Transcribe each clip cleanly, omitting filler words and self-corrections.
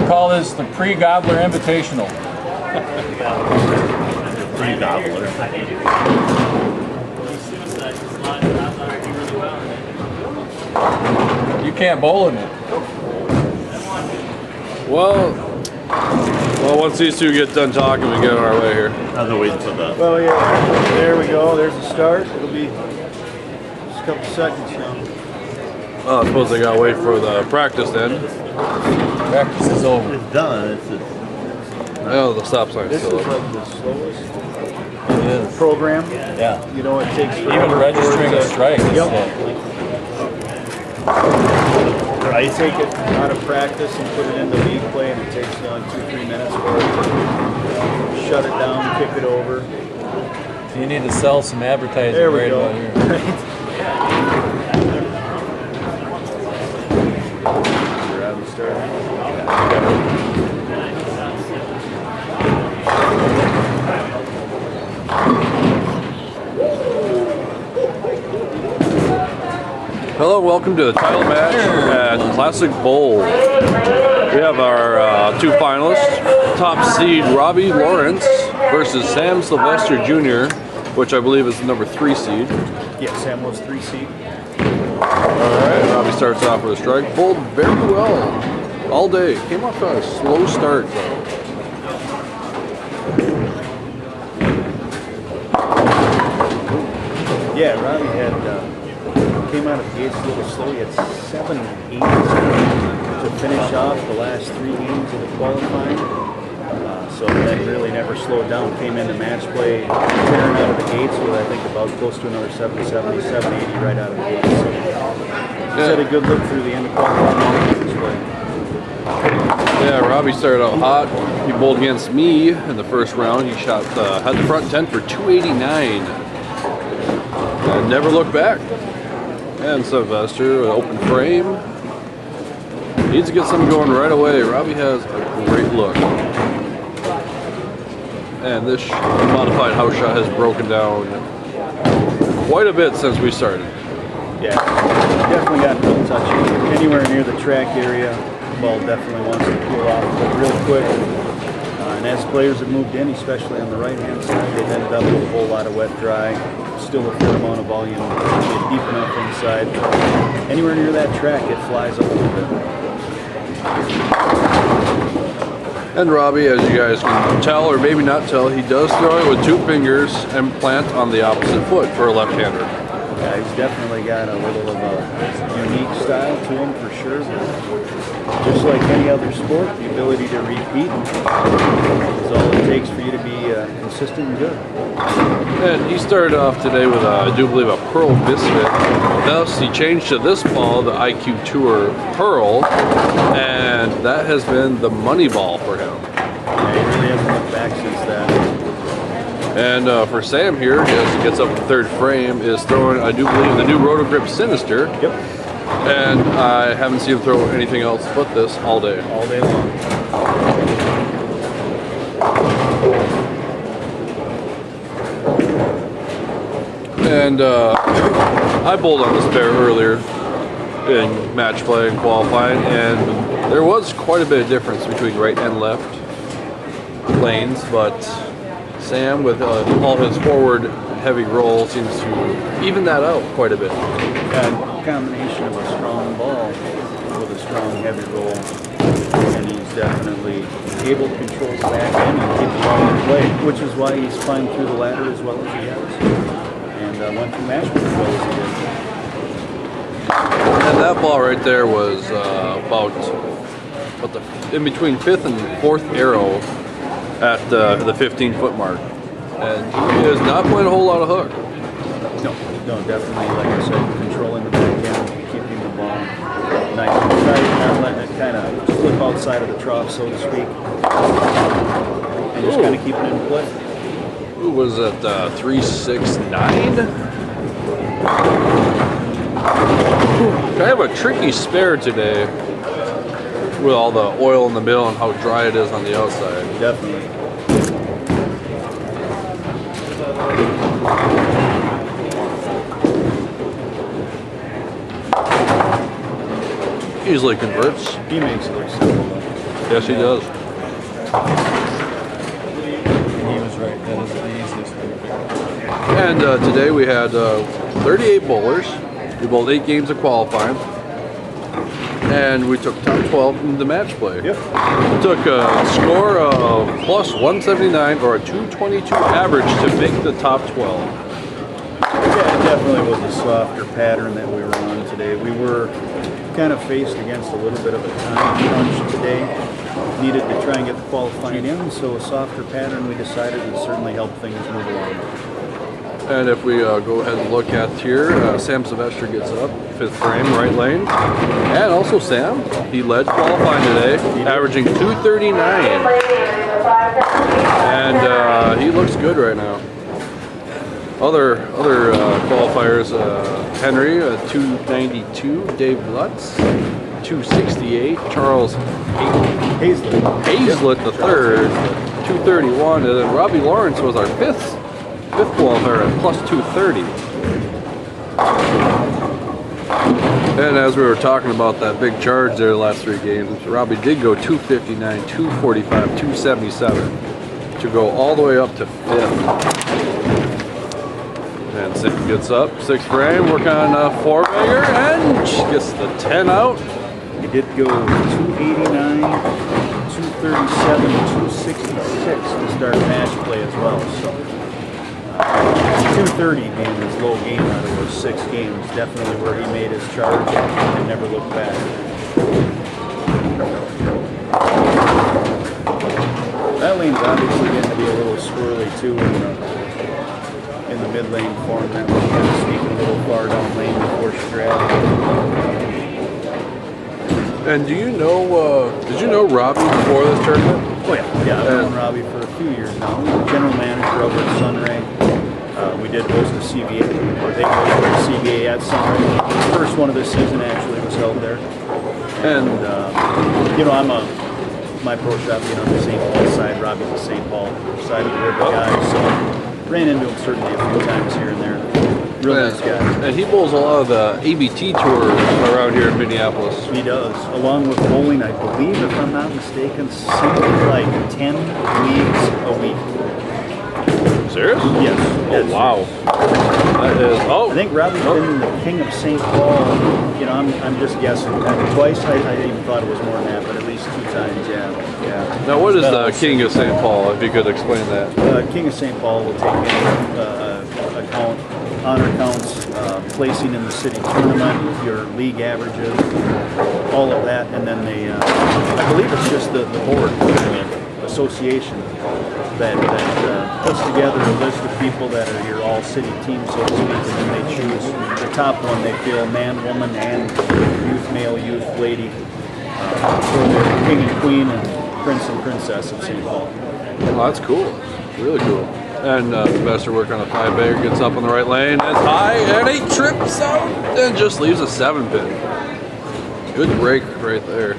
call this the pre-gobbler invitational. Pre-gobbler. You can't bowl in it. Well, once these two get done talking, we get on our way here. How's it waiting for that? Well, yeah, there we go. There's the start. It'll be just a couple seconds now. Oh, I suppose they gotta wait for the practice then. Practice is over. It's done. Oh, the stop sign's This is still up. like the slowest It is. program. Yeah. You know, it takes Even forever registering for it a to- strike is Yep. slow. You take it out of practice and put it into league play, and it takes 2-3 minutes for it to shut it down, kick it over. So you need to sell some advertising There we right go. about here. Robbie started. Hello, welcome to the title match at Classic Bowl. We have our two finalists, top seed Robbie Lawrence versus Sam Sylvester Jr., which I believe is the number 3 seed. Yeah, Sam was 3 seed. Alright, Robbie starts off with a strike. Bowled very well all day. Came off to a slow start though. Yeah, Robbie had came out of the gates a little slow. He had 7 8 to finish off the last 3 games of the qualifying. So that really never slowed down. Came into match play, tearing out of the gates with I think about close to another 770, 780 right out of the gates. So he's had a good look through the end of qualifying match play. Yeah, Robbie started out hot. He bowled against me in the first round. He shot had the front 10 for 289. And never looked back. And Sylvester, an open frame. Needs to get something going right away. Robbie has a great look. And this modified house shot has broken down quite a bit since we started. Yeah, definitely got no touch. Anywhere near the track area, the ball definitely wants to cool off real quick. And as players have moved in, especially on the right-hand side, they've ended up with a whole lot of wet dry. Still a fair amount of volume, get deep enough inside. Anywhere near that track, it flies up a little bit. And Robbie, as you guys can tell, or maybe not tell, he does throw it with 2 fingers and plant on the opposite foot for a left-hander. Yeah, he's definitely got a little of a unique style to him for sure. Just like any other sport, the ability to repeat is all it takes for you to be consistent and good. And he started off today with, I do believe, a Pearl Misfit. Thus, he changed to this ball, the IQ Tour Pearl, and that has been the money ball for him. Yeah, he really hasn't looked back since that. And for Sam here, as he gets up in 3rd frame, is throwing, I do believe, the new Rotogrip Sinister. Yep. And I haven't seen him throw anything else but this all day. All day long. And I bowled on this pair earlier in match play and qualifying, and there was quite a bit of difference between right and left lanes, but Sam, with all his forward heavy roll, seems to even that out quite a bit. Yeah, a combination of a strong ball with a strong heavy roll, and he's definitely able to control the back end and keep the ball in play, which is why he's climbed through the ladder as well as he has, and went through match play as well as he did. And that ball right there was about in between 5th and 4th arrow at the 15-foot mark. And he is not playing a whole lot of hook. No, definitely, like I said, controlling the back end, keeping the ball nice and tight, not letting it kind of slip outside of the trough, so to speak, and just kind of keeping it in play. Who was at 369? Kind of a tricky spare today with all the oil in the middle and how dry it is on the outside. Definitely. Easily converts. He makes it look simple though. Yes, he does. And he was right. That is the easiest thing to figure out. And today we had 38 bowlers. We bowled 8 games of qualifying. And we took top 12 in the match play. Yep. We took a score of plus 179 or a 222 average to make the top 12. Yeah, it definitely was a softer pattern that we were on today. We were kind of faced against a little bit of a time crunch today. Needed to try and get the qualifying in, so a softer pattern we decided would certainly help things move along. And if we go ahead and look at here, Sam Sylvester gets up, 5th frame, right lane. And also Sam, he led qualifying today, averaging 239. And he looks good right now. Other qualifiers, Henry, 292, Dave Lutz, 268, Charles Hazlett the third, 231, and then Robbie Lawrence was our fifth qualifier at plus 230. And as we were talking about that big charge there the last 3 games, Robbie did go 259, 245, 277 to go all the way up to 5th. And Sam gets up, 6th frame, working on a 4-bagger, and gets the 10 out. He did go 289, 237, 266 to start match play as well. So 230 being his low game out of those 6 games, definitely where he made his charge and never looked back. That lane's obviously getting to be a little squirrely too in the mid lane form. That one kind of sneaking a little far down lane before Strad. And do you know, did you know Robbie before this tournament? Oh yeah, I've known Robbie for a few years now. General manager over at Sunray. We did host a CBA, or they hosted a CBA at Sunray. The first one of this season actually was held there. And you know, my pro shop being on the St. Paul side, Robbie's the St. Paul side of the river guy, so ran into him certainly a few times here and there. Real nice guy. And he bowls a lot of the ABT tours around here in Minneapolis. He does, along with bowling, I believe, if I'm not mistaken, something like 10 leagues a week. Serious? Yes. Oh, wow. That is, I think Robbie's been the king of St. Paul, you know, I'm just guessing. Twice, I even thought it was more than that, but at least 2 times, yeah. Now, what is the King of St. Paul, if you could explain that? King of St. Paul will take account, honor counts, placing in the city tournament, your league averages, all of that, and then they, I believe it's just the board, association, that puts together a list of people that are your all-city team, so to speak, and then they choose the top one they feel, man, woman, and youth, male, youth, lady, for the king and queen and prince and princess of St. Paul. Oh, that's cool. Really cool. And Sylvester working on a 5-bagger, gets up on the right lane, and high, and he trips out, and just leaves a 7-pin. Good break right there.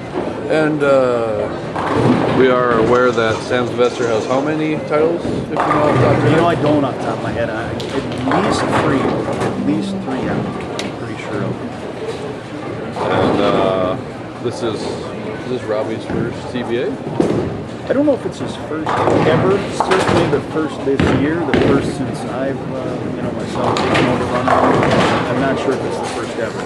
And we are aware that Sam Sylvester has how many titles, if you know off the top of your head? You know, I don't off the top of my head. At least three, I'm pretty sure of. And this is Robbie's first CBA? I don't know if it's his first ever. Certainly the first this year, the first since I've, myself taken over running. I'm not sure if it's the first ever.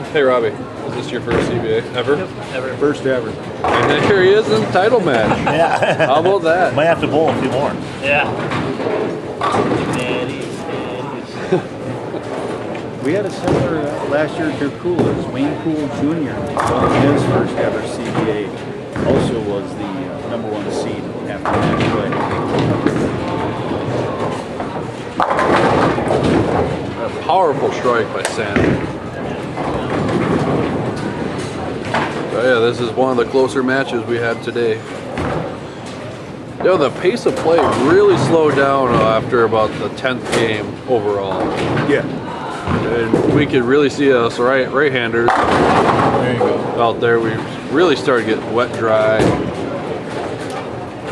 Hey, Robbie, is this your first CBA ever? Yep, ever. First ever. And then here he is in the title match. Yeah. How about that? Might have to bowl a few more. Yeah. Daddies. We had a similar last year to Coola's. Wayne Cool Jr. His first ever CBA also was the #1 seed after match play. A powerful strike by Sam. So yeah, this is one of the closer matches we had today. You know, the pace of play really slowed down after about the 10th game overall. Yeah. And we could really see us right-handers There you go. out there. We really started getting wet dry.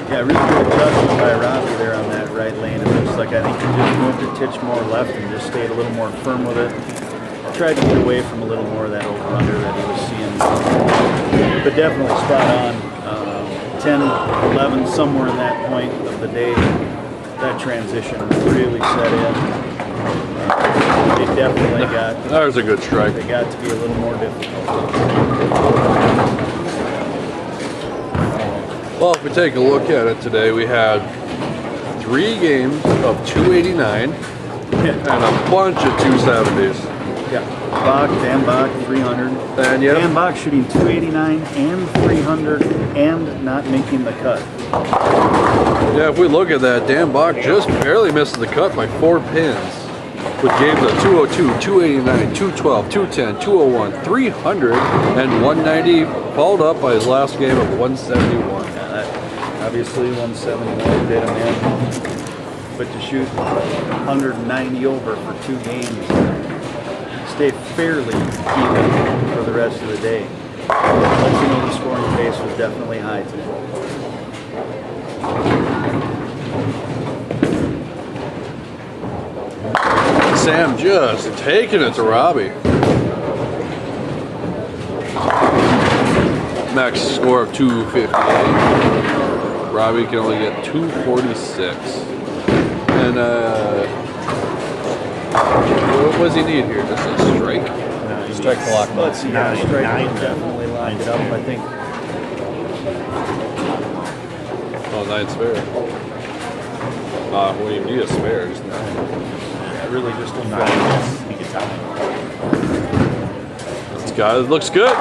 Yeah, really good adjustment by Robbie there on that right lane. It looks like I think he just moved the titch more left and just stayed a little more firm with it. Tried to get away from a little more of that over-under that he was seeing. But definitely spot on. 10, 11, somewhere in that point of the day, that transition really set in. They definitely got. There's a good strike. They got to be a little more difficult. Well, if we take a look at it today, we had 3 games of 289 and a bunch of 270s. Yeah, Dan Bach, 300. And yet, Dan Bach shooting 289 and 300 and not making the cut. yeah, if we look at that, Dan Bach just barely misses the cut by 4 pins. With games of 202, 289, 212, 210, 201, 300, and 190, followed up by his last game of 171. Obviously, 171 did him in. But to shoot 190 over for 2 games, stay fairly even for the rest of the day. Let you know the scoring pace was definitely high today. Sam just taking it to Robbie. Max score of 258. Robbie can only get 246. And what does he need here? Just a strike? Strike the lock. Let's see, yeah, strike will definitely lock it up, I think. Oh, 9 spare. Well, you need a spare, just 9. I really just don't know. He gets out. This guy looks good.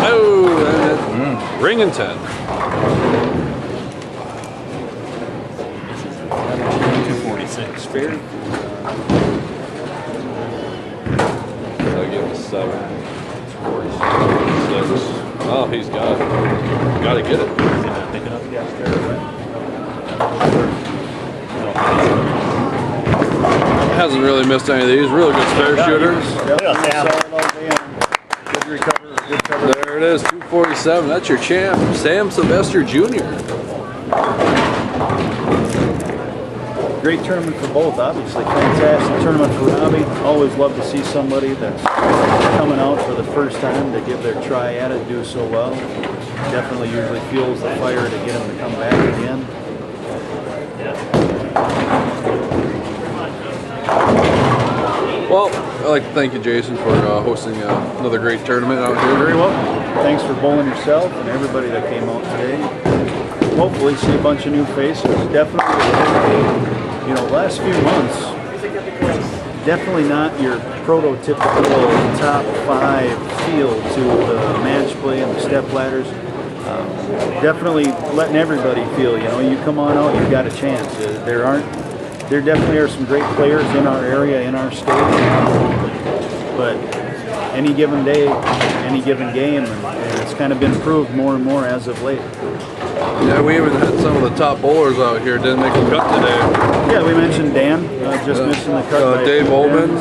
Oh, ring and 10. 246. Spare. I'll give him a 7. 46. Oh, he's got it. Got to get it. Is he not picking up? Yeah, spare, right? Hasn't really missed any of these. Really good spare shooters. Yep, Yeah, Sam. solid all day and good recover, good cover. There it is, 247. That's your champ, Sam Sylvester Jr. Great tournament for both, obviously. Fantastic tournament for Robbie. Always love to see somebody that's coming out for the first time to give their try at it, do so well. Definitely usually fuels the fire to get him to come back again. Well, I'd like to thank you, Jason, for hosting another great tournament out here. Very well. Thanks for bowling yourself and everybody that came out today. Hopefully see a bunch of new faces. Definitely, last few months, definitely not your prototypical top 5 feel to the match play and the step ladders. Definitely letting everybody feel, you come on out, you've got a chance. There definitely are some great players in our area, in our state, but any given day, any given game, and it's kind of been proved more and more as of late. Yeah, we even had some of the top bowlers out here didn't make a cut today. Yeah, we mentioned Dan, just missing the cut. By Dave Ullman.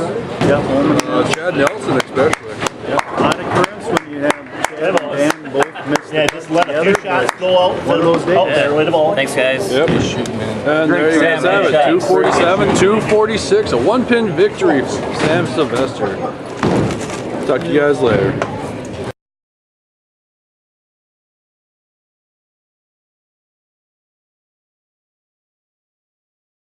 Yeah, Ullman. Chad Nelson especially. Yeah, a lot of occurrence when you have Chad and Dan both missed Yeah, just let a few shots go out. One of those days. Oh, there, way the ball. Thanks, guys. Yep. He's shooting, man. And there you guys have it, 247, 246, a 1-pin victory for Sam Sylvester. Talk to you guys later.